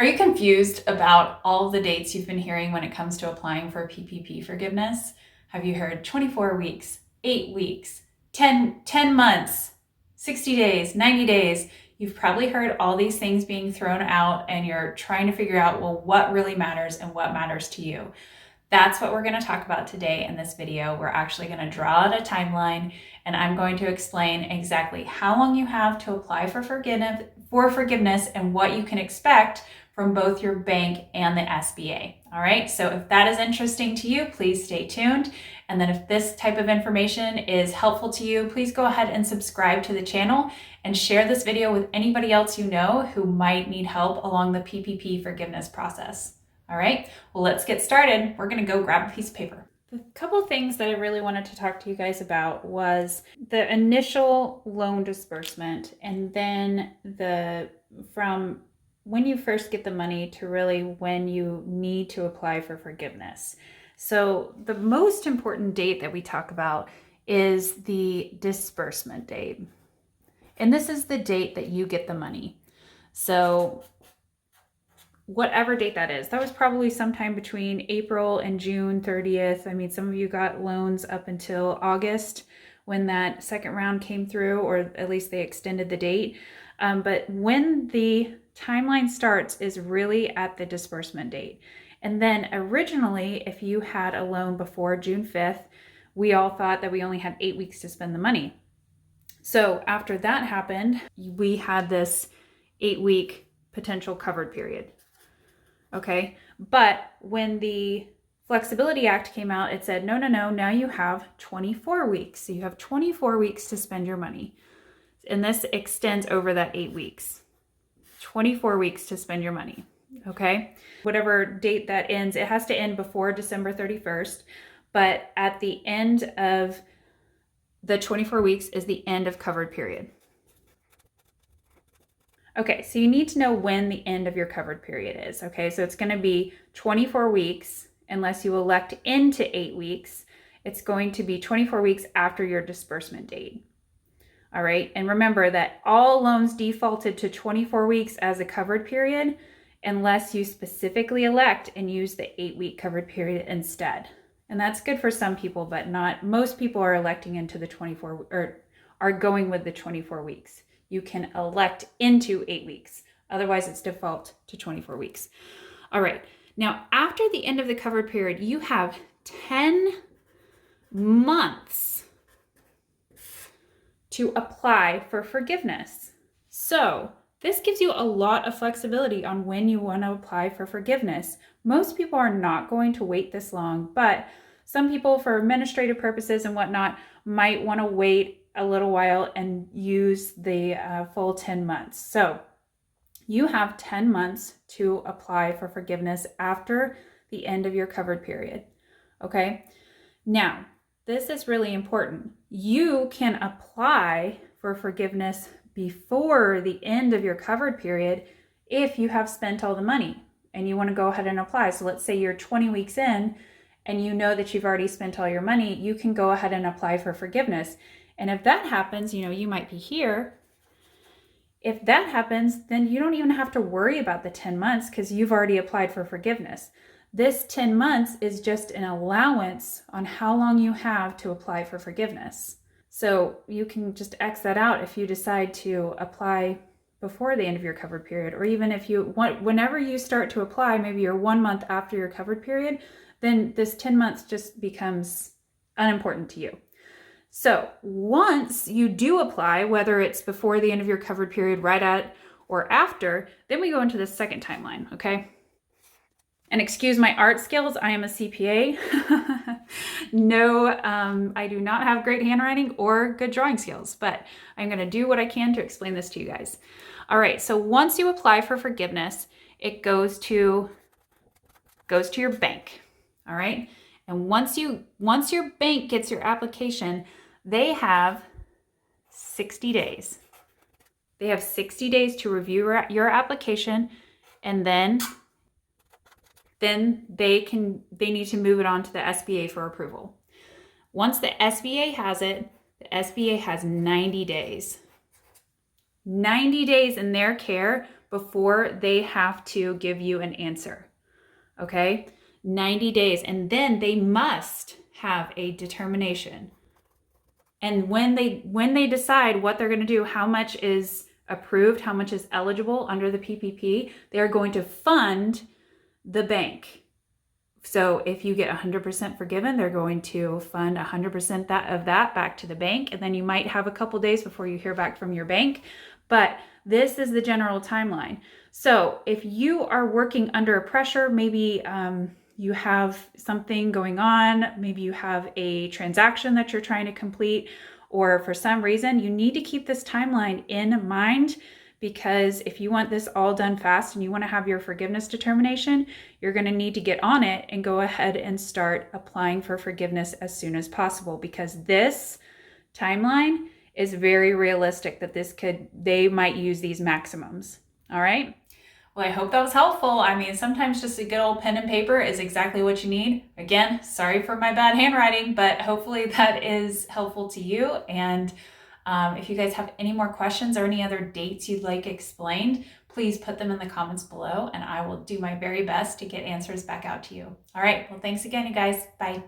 Are you confused about all the dates you've been hearing when it comes to applying for PPP forgiveness? Have you heard 24 weeks, 8 weeks, 10 months, 60 days, 90 days? You've probably heard all these things being thrown out and you're trying to figure out, well, what really matters and what matters to you. That's what we're going to talk about today in this video. We're actually going to draw out a timeline and I'm going to explain exactly how long you have to apply for forgiveness and what you can expect from both your bank and the SBA. All right, so if that is interesting to you, please stay tuned. And then if this type of information is helpful to you, please go ahead and subscribe to the channel and share this video with anybody else you know who might need help along the PPP forgiveness process. All right, well, let's get started. We're gonna go grab a piece of paper. The couple things that I really wanted to talk to you guys about was the initial loan disbursement and then from when you first get the money to really when you need to apply for forgiveness. So the most important date that we talk about is the disbursement date. And this is the date that you get the money. So whatever date that is, that was probably sometime between April and June 30th. I mean, some of you got loans up until August when that second round came through, or at least they extended the date. But when the timeline starts is really at the disbursement date. And then originally, if you had a loan before June 5th, we all thought that we only had 8 weeks to spend the money. So after that happened, we had this 8-week potential covered period. Okay, but when the Flexibility Act came out, it said, no, now you have 24 weeks. So you have 24 weeks to spend your money. And this extends over that 8 weeks. 24 weeks to spend your money, okay? Whatever date that ends, it has to end before December 31st, but at the end of the 24 weeks is the end of covered period. Okay, so you need to know when the end of your covered period is, okay? So it's gonna be 24 weeks, unless you elect into 8 weeks. It's going to be 24 weeks after your disbursement date. All right, and remember that all loans defaulted to 24 weeks as a covered period unless you specifically elect and use the 8-week covered period instead. And that's good for some people, but not most people are electing into the 24 or are going with the 24 weeks. You can elect into 8 weeks. Otherwise, it's default to 24 weeks. All right, now after the end of the covered period, you have 10 months to apply for forgiveness. So this gives you a lot of flexibility on when you want to apply for forgiveness. Most people are not going to wait this long, but some people for administrative purposes and whatnot might want to wait a little while and use the full 10 months. So you have 10 months to apply for forgiveness after the end of your covered period, okay? Now, this is really important. You can apply for forgiveness before the end of your covered period if you have spent all the money and you want to go ahead and apply. So let's say you're 20 weeks in and you know that you've already spent all your money, you can go ahead and apply for forgiveness. And if that happens, you might be here. If that happens, then you don't even have to worry about the 10 months because you've already applied for forgiveness. This 10 months is just an allowance on how long you have to apply for forgiveness. So you can just X that out if you decide to apply before the end of your covered period, or even if you want, whenever you start to apply, maybe you're 1 month after your covered period, then this 10 months just becomes unimportant to you. So once you do apply, whether it's before the end of your covered period, right at or after, then we go into the second timeline, okay? And excuse my art skills, I am a CPA. No, I do not have great handwriting or good drawing skills, but I'm gonna do what I can to explain this to you guys. All right, so once you apply for forgiveness, it goes to your bank, all right? And once your bank gets your application, they have 60 days. They have 60 days to review your application, and then they need to move it on to the SBA for approval. Once the SBA has it, the SBA has 90 days. 90 days in their care before they have to give you an answer. Okay? 90 days. And then they must have a determination. And when they decide what they're going to do, how much is approved, how much is eligible under the PPP, they are going to fund the bank. So if you get 100% forgiven, they're going to fund 100% of that back to the bank. And then you might have a couple days before you hear back from your bank. But this is the general timeline. So if you are working under pressure, maybe you have something going on, maybe you have a transaction that you're trying to complete, or for some reason, you need to keep this timeline in mind, because if you want this all done fast and you want to have your forgiveness determination, you're going to need to get on it and go ahead and start applying for forgiveness as soon as possible, because this timeline is very realistic that they might use these maximums. All right. Well, I hope that was helpful. I mean, sometimes just a good old pen and paper is exactly what you need. Again, sorry for my bad handwriting, but hopefully that is helpful to you. And if you guys have any more questions or any other dates you'd like explained, please put them in the comments below and I will do my very best to get answers back out to you. All right. Well, thanks again, you guys. Bye.